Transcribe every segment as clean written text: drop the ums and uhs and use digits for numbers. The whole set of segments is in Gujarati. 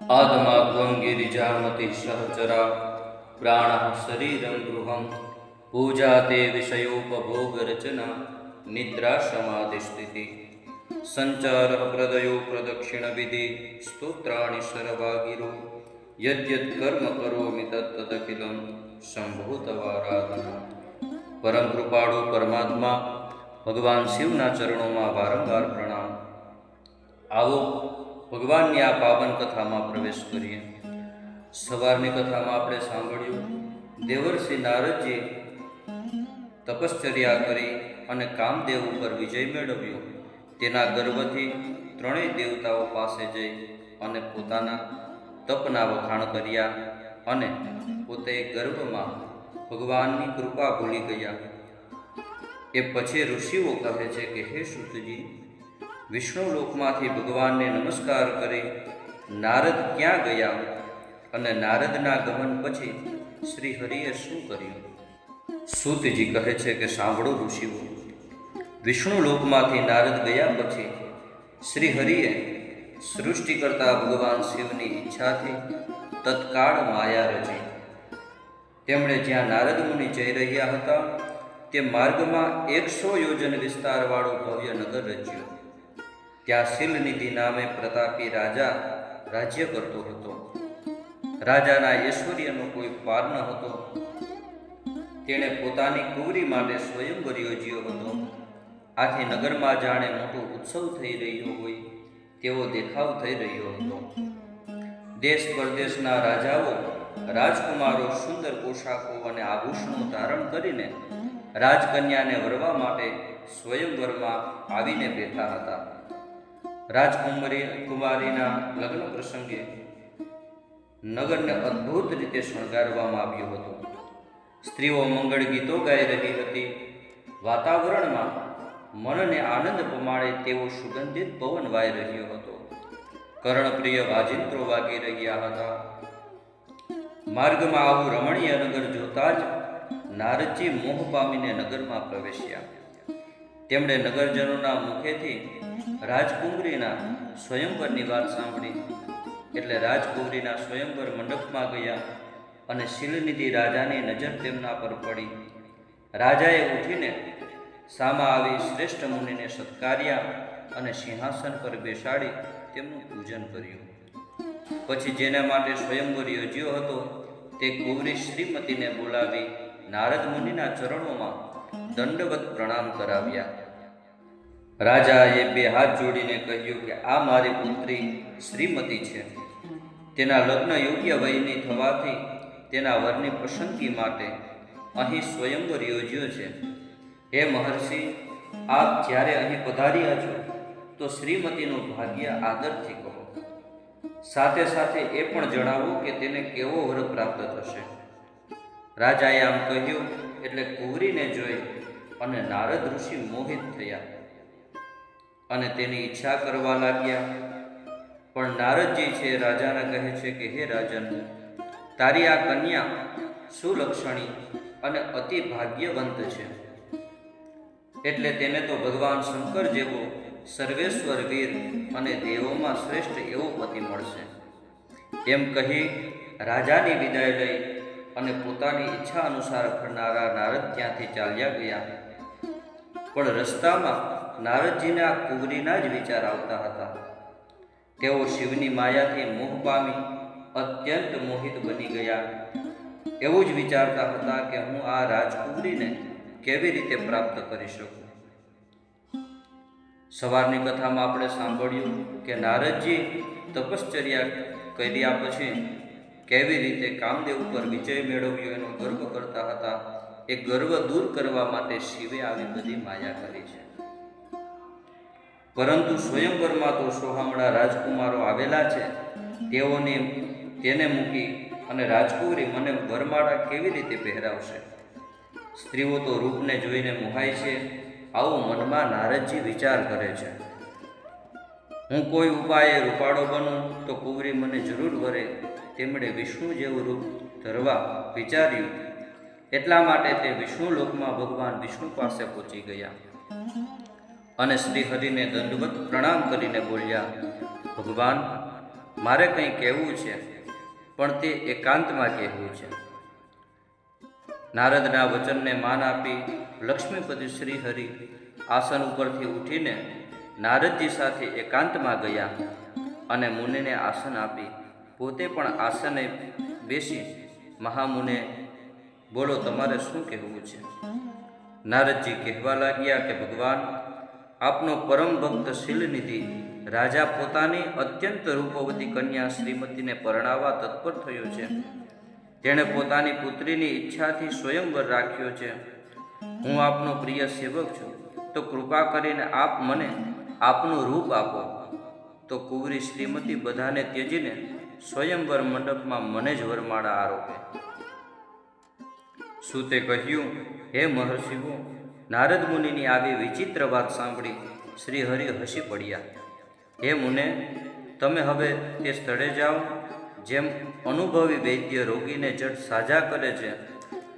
आत्मात्वं गिरिजामति सहचरा प्राणः शरीरं गृहं पूजा ते विषयोपभोगरचना निद्रा समाधिस्थिति संचारः प्रदयो प्रदक्षिणविधि स्तोत्राणि शरवागिरो यद्यत् कर्म करोमि तत्तदखिलं संभूतवाराधना। परम कृपाळु परमात्मा ભગવાન શિવના ચરણોમાં વારંવાર પ્રણામ। આવો ભગવાનની આ પાવન કથામાં પ્રવેશ કરીએ। સવારની કથામાં આપણે સાંભળ્યું દેવર્ષિ નારદજી તપશ્ચર્યા કરી અને કામદેવ ઉપર વિજય મેળવ્યો। તેના ગર્વથી ત્રણેય દેવતાઓ પાસે જઈ અને પોતાના તપના વખાણ કર્યા અને પોતે ગર્વમાં ભગવાનની કૃપા ભૂલી ગયા। એ પછી ઋષિઓ કહે છે કે હે સૂતજી, વિષ્ણુ લોકમાંથી ભગવાનને નમસ્કાર કરી નારદ ક્યાં ગયા અને નારદના ગમન પછી શ્રી હરિએ શું કર્યું? સૂતજી કહે છે કે સાંભળો ઋષિઓ, વિષ્ણુ લોકમાંથી નારદ ગયા પછી શ્રી હરિએ સૃષ્ટિ કરતા ભગવાન શિવની ઈચ્છાથી તત્કાળ માયા રચી। તેમણે જ્યાં નારદ મુનિ જઈ રહ્યા હતા તે માર્ગમાં 100 યોજન વિસ્તારવાળું ભવ્ય નગર રચ્યું। ત્યાં શીલનિધિ નામે પ્રતાપી રાજા રાજ્ય કરતો હતો। રાજાના ઐશ્વર્યનો કોઈ પાર ન હતો। તેણે પોતાની કુંવરી માટે સ્વયંવર યોજ્યો હતો। આથી નગરમાં જાણે મોટો ઉત્સવ થઈ રહ્યો હોય તેવો દેખાવ થઈ રહ્યો હતો। દેશ પરદેશના રાજાઓ રાજકુમારો સુંદર પોશાકો અને આભૂષણો ધારણ કરીને રાજકન્યાને વરવા માટે સ્વયંવરમાં આવીને બેઠા હતા। રાજકુમારીના લગ્ન પ્રસંગે નગરને અદ્ભુત રીતે શણગારવામાં આવ્યું હતું। સ્ત્રીઓ મંગળ ગીતો ગાઈ રહી હતી। વાતાવરણમાં મનને આનંદ પમાડે તેવો સુગંધિત પવન વાઈ રહ્યો હતો। કર્ણપ્રિય વાજિંત્રો વાગી રહ્યા હતા। માર્ગમાં આવું રમણીય નગર જોતા જ નારદજી મોહ પામીને નગરમાં પ્રવેશ્યા। તેમણે નગરજનોના મુખેથી રાજકુમારીના સ્વયંવરની વાત સાંભળી એટલે રાજકુમારીના સ્વયંવર મંડપમાં ગયા અને શીલનિધિ રાજાની નજર તેમના પર પડી। રાજાએ ઉઠીને સામા આવી શ્રેષ્ઠ મુનિને સત્કાર્યા અને સિંહાસન પર બેસાડી તેમનું પૂજન કર્યું। પછી જેના માટે સ્વયંવર યોજ્યો હતો તે કુંવરી શ્રીમતીને બોલાવી નારદ મુનિના ચરણોમાં દંડવત પ્રણામ કરાવ્યા। રાજાએ 2 હાથ જોડીને કહ્યું કે આ મારી પુત્રી શ્રીમતી છે। તેના લગ્ન યોગ્ય વયની થવાથી તેના વરની પસંદગી માટે અહીં સ્વયંવર યોજ્યો છે। હે મહર્ષિ, આપ જ્યારે અહીં પધાર્યા છો તો શ્રીમતીનું ભાગ્ય આદરથી કહો। સાથે સાથે એ પણ જણાવો કે તેને કેવો વર પ્રાપ્ત થશે। રાજાએ આમ કહ્યું એટલે કુંવરીને જોઈ અને નારદ ઋષિ મોહિત થયા અને તેની ઈચ્છા કરવા લાગ્યા। પણ નારદજી છે રાજાને કહે છે કે હે રાજન, તારી આ કન્યા સુલક્ષણી અને અતિ ભાગ્યવંત છે, એટલે તેને તો ભગવાન શંકર જેવો સર્વેશ્વર વીર અને દેવોમાં શ્રેષ્ઠ એવો પતિ મળશે। એમ કહી રાજાની વિદાય લઈ અને પોતાની ઈચ્છા અનુસાર ફરનારા નારદ ત્યાંથી ચાલ્યા ગયા। પણ રસ્તામાં નારદજીને આ કુંવરીના જ વિચાર આવતા હતા। તેઓ શિવની માયાથી મોહ પામી અત્યંત મોહિત બની ગયા। એવું જ વિચારતા હતા કે હું આ રાજકુંવરીને કેવી રીતે પ્રાપ્ત કરી શકું। સવારની કથામાં આપણે સાંભળ્યું કે નારદજી તપશ્ચર્યા કર્યા પછી કેવી રીતે કામદેવ ઉપર વિજય મેળવ્યો એનો ગર્વ કરતા હતા। એ ગર્વ દૂર કરવા માટે શિવે આવી બધી માયા કરી છે। પરંતુ સ્વયંવરમાં તો સોહામણા રાજકુમારો આવેલા છે, તેને મૂકી અને રાજકુમારી મને વરમાળા કેવી રીતે પહેરાવશે? સ્ત્રીઓ તો રૂપને જોઈને મોહાય છે, આવું મનમાં નારદજી વિચાર કરે છે। હું કોઈ ઉપાયે રૂપાળો બનું તો કુંવરી મને જરૂર વરે। તેમણે વિષ્ણુ જેવું રૂપ ધરવા વિચાર્યું। એટલા માટે તે વિષ્ણુ લોકમાં ભગવાન વિષ્ણુ પાસે પહોંચી ગયા અને શ્રી હરિને દંડવત પ્રણામ કરીને બોલ્યા, ભગવાન, મારે કંઈ કહેવું છે, પણ તે એકાંતમાં કહેવું છે. નારદના વચનને માન આપી લક્ષ્મીપતિ શ્રી હરિ આસન ઉપરથી ઉઠીને નારદજી સાથે એકાંતમાં ગયા અને મુનિને આસન આપી પોતે પણ આસને બેસી મહામુને બોલો, તમારે શું કહેવું છે? નારદજી કહેવા લાગ્યા કે ભગવાન, આપનો પરમ ભક્ત શીલનિધિ રાજા પોતાની અત્યંત રૂપવતી કન્યા શ્રીમતીને પરણાવવા તત્પર થયો છે. તેણે પોતાની પુત્રીની ઈચ્છાથી સ્વયંવર રાખ્યો છે. હું આપનો પ્રિય સેવક છું, તો કૃપા કરીને આપ મને આપનું રૂપ આપો. તો કુંવરી શ્રીમતી બધાને ત્યજીને સ્વયંવર મંડપમાં મને જ વરમાળા આરોપે. સૂતે કહ્યું, હે મહર્ષિઓ, નારદ મુનિની આવી વિચિત્ર વાત સાંભળી શ્રી હરિ હસી પડ્યા. હે મુને, તમે હવે તે સ્થળે જાઓ. જેમ અનુભવી વૈદ્ય રોગીને જડ સાજા કરે છે,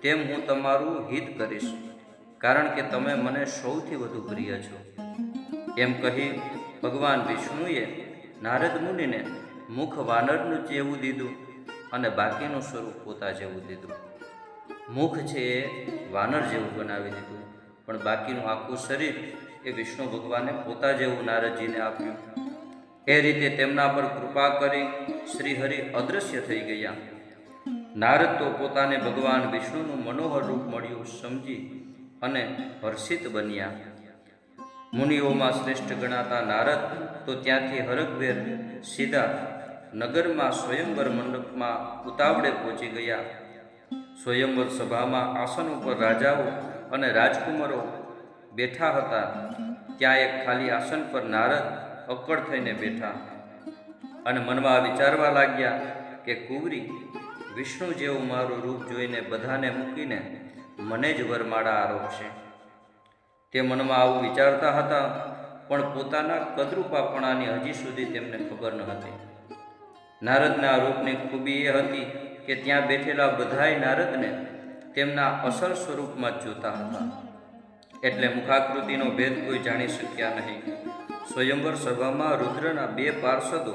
તેમ હું તમારું હિત કરીશ, કારણ કે તમે મને સૌથી વધુ પ્રિય છો. એમ કહી ભગવાન વિષ્ણુએ નારદ મુનિને મુખ વાનરનું જેવું દીધું અને બાકીનું સ્વરૂપ પોતા જેવું દીધું. મુખ છે એ વાનર જેવું બનાવી દીધું, પણ બાકીનું આખું શરીર એ વિષ્ણુ ભગવાને પોતા જેવું નારદજીને આપ્યું. એ રીતે તેમના પર કૃપા કરી શ્રી હરિ અદૃશ્ય થઈ ગયા. નારદ તો પોતાને ભગવાન વિષ્ણુનું મનોહર રૂપ મળ્યું સમજી અને હર્ષિત બન્યા. મુનિઓમાં શ્રેષ્ઠ ગણાતા નારદ તો ત્યાંથી હરખભેર સીધા નગરમાં સ્વયંવર મંડપમાં ઉતાવળે પહોંચી ગયા. સ્વયંવર સભામાં આસન ઉપર રાજાઓ અને રાજકુમારો બેઠા હતા. ત્યાં એક ખાલી આસન પર નારદ અક્કડ થઈને બેઠા અને મનમાં વિચારવા લાગ્યા કે કુંવરી વિષ્ણુ જેવું મારું રૂપ જોઈને બધાને મૂકીને મને જ વરમાળા આરોપશે. તે મનમાં આવું વિચારતા હતા, પણ પોતાના કદરૂપાપણાની હજી સુધી તેમને ખબર ન હતી. નારદના રૂપની ખૂબી એ હતી કે ત્યાં બેઠેલા બધાય નારદને તેમના અસલ સ્વરૂપમાં જ જોતા હતા, એટલે મુખાકૃતિનો ભેદ કોઈ જાણી શક્યા નહીં. સ્વયંવર સભામાં રુદ્રના 2 પાર્ષદો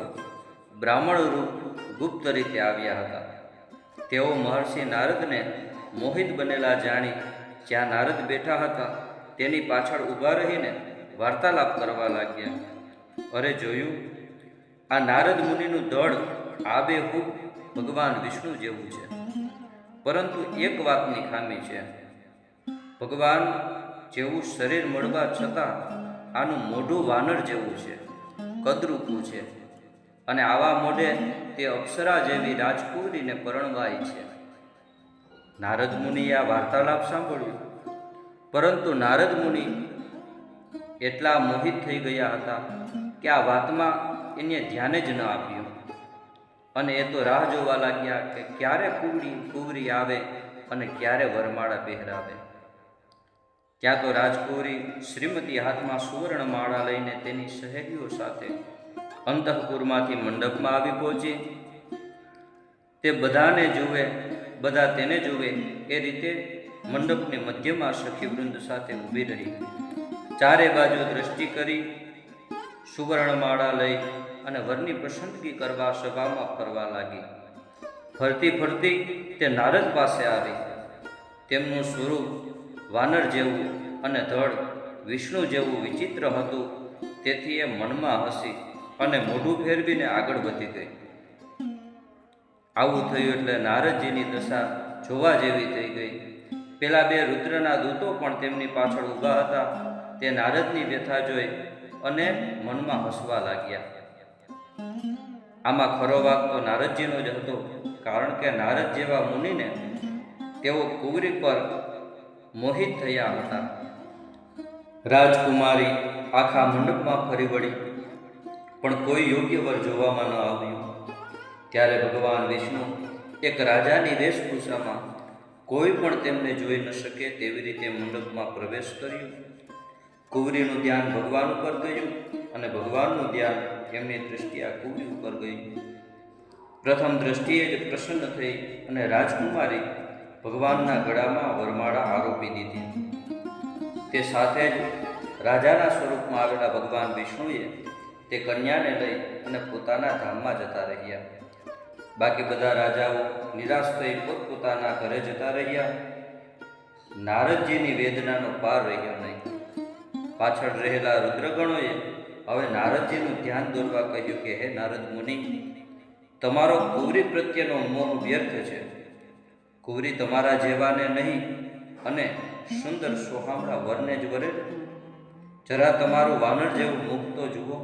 બ્રાહ્મણ રૂપ ગુપ્ત રીતે આવ્યા હતા. તેઓ મહર્ષિ નારદને મોહિત બનેલા જાણી જ્યાં નારદ બેઠા હતા તેની પાછળ ઊભા રહીને વાર્તાલાપ કરવા લાગ્યા. અરે જોયું, આ નારદ મુનિનું દળ આબેહૂબ ભગવાન વિષ્ણુ જેવું છે, પરંતુ એક વાતની ખામી છે. ભગવાન જેવું શરીર મળવા છતાં આનું મોઢું વાનર જેવું છે, કદરૂપું છે, અને આવા મોઢે તે અપ્સરા જેવી રાજકુંવરીને પરણવાય છે. નારદ મુનિએ આ વાર્તાલાપ સાંભળ્યું, પરંતુ નારદ મુનિ એટલા મોહિત થઈ ગયા હતા કે આ વાતમાં એને ધ્યાન જ ન આપ્યું, અને એ તો રાહ જોવા લાગ્યા કે ક્યારે કુંવરી આવે અને ક્યારે વરમાળા પહેરાવે. ત્યાં તો રાજકુંવરી શ્રીમતી હાથમાં સુવર્ણ માળા લઈને તેની સહેલીઓ સાથે અંતઃપુરમાંથી મંડપમાં આવી પહોંચી. તે બધાને જુએ, બધા તેને જુએ એ રીતે મંડપની મધ્યમાં સખીવૃંદ સાથે ઊભી રહી. ચારે બાજુ દ્રષ્ટિ કરી સુવર્ણ માળા લઈ અને વરની પસંદગી કરવા સભામાં ફરવા લાગી. ફરતી ફરતી તે નારદ પાસે આવી. તેમનું સ્વરૂપ વાનર જેવું અને ધડ વિષ્ણુ જેવું વિચિત્ર હતું, તેથી એ મનમાં હસી અને મોઢું ફેરવીને આગળ વધી ગઈ. આવું થયું એટલે નારદજીની દશા જોવા જેવી થઈ ગઈ. પેલા 2 રુદ્રના દૂતો પણ તેમની પાછળ ઊભા હતા. તે નારદની વ્યથા જોઈ અને મનમાં હસવા લાગ્યા. આમાં ખરો વાક તો નારદજીનો જ હતો, કારણ કે નારદ જેવા મુનિને તેઓ કુંવરી પર મોહિત થયા હતા. રાજકુમારી આખા મંડપમાં ફરી વળી, પણ કોઈ યોગ્ય વર જોવામાં ન આવ્યું. ત્યારે ભગવાન વિષ્ણુ એક રાજાની વેશભૂષામાં કોઈ પણ તેમને જોઈ ન શકે તેવી રીતે મંડપમાં પ્રવેશ કર્યો. કુંવરીનું ધ્યાન ભગવાન ઉપર ગયું અને ભગવાનનું ધ્યાન એમની દૃષ્ટિ આ કુંવરી ઉપર ગઈ. પ્રથમ દ્રષ્ટિએ જ પ્રસન્ન થઈ અને રાજકુમારી ભગવાનના ગળામાં વરમાળા આરોપી દીધી. તે સાથે જ રાજાના સ્વરૂપમાં આવેલા ભગવાન વિષ્ણુએ તે કન્યાને લઈ અને પોતાના ધામમાં જતા રહ્યા. બાકી બધા રાજાઓ નિરાશ થઈ પોતપોતાના ઘરે જતા રહ્યા. નારદજીની વેદનાનો પાર રહ્યો નહીં. પાછળ રહેલા રુદ્રગણોએ હવે નારદજીનું ધ્યાન દોરવા કહ્યું કે હે નારદ મુનિ, તમારો કુંવરી પ્રત્યેનો મોહ વ્યર્થ છે. કુંવરી તમારા જેવાને નહીં અને સુંદર સોહામણા વરને જ વરે. જરા તમારું વાનર જેવું મુખ તો જુઓ.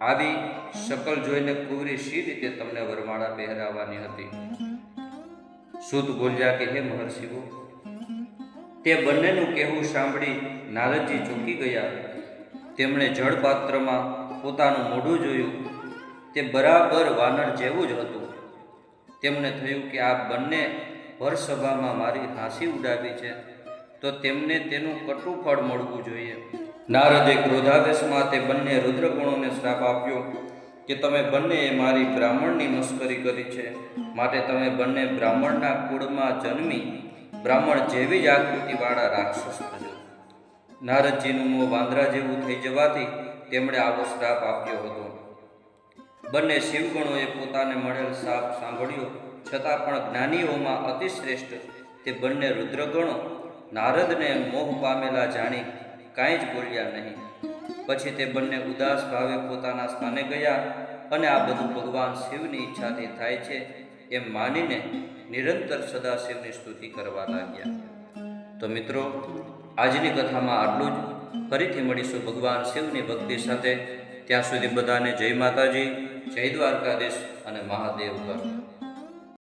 આવી શકલ જોઈને કુંવરી શી રીતે તમને વરમાળા પહેરાવવાની હતી? સૂત બોલ્યા કે હે મહર્ષિઓ, તે બંનેનું કહેવું સાંભળી નારદજી ચોંકી ગયા. તેમણે જળપાત્રમાં પોતાનું મોઢું જોયું. તે બરાબર વાનર જેવું જ હતું. તેમને થયું કે આ બંને ભરસભામાં મારી હાંસી ઉડાવી છે, તો તેમને તેનું કટુ ફળ મળવું જોઈએ. નારદે ક્રોધાવેશમાં તે બંને રુદ્રગણોને શ્રાપ આપ્યો કે તમે બંનેએ મારી બ્રાહ્મણની મસ્કરી કરી છે, માટે તમે બંને બ્રાહ્મણના કુળમાં જન્મી બ્રાહ્મણ જેવી જ આકૃતિવાળા રાક્ષસ થજો. નારદજીનું મોં વાંદરા જેવું થઈ જવાથી તેમણે આવો શ્રાપ આપ્યો હતો. બંને શિવગણોએ પોતાને મળેલ શાપ સાંભળ્યો, છતાં પણ જ્ઞાનીઓમાં અતિશ્રેષ્ઠ તે બંને રુદ્રગણો નારદને મોહ પામેલા જાણી કાંઈ જ બોલ્યા નહીં. પછી તે બંને ઉદાસ ભાવે પોતાના સ્થાને ગયા અને આ બધું ભગવાન શિવની ઈચ્છાથી થાય છે એમ માનીને નિરંતર સદાશિવની સ્તુતિ કરવા લાગ્યા. તો મિત્રો, આજની કથામાં આટલું જ. ફરીથી મળીશું ભગવાન શિવની ભક્તિ સાથે. ત્યાં સુધી બધાને જય માતાજી, જય દ્વારકાધીશ અને મહાદેવ કર.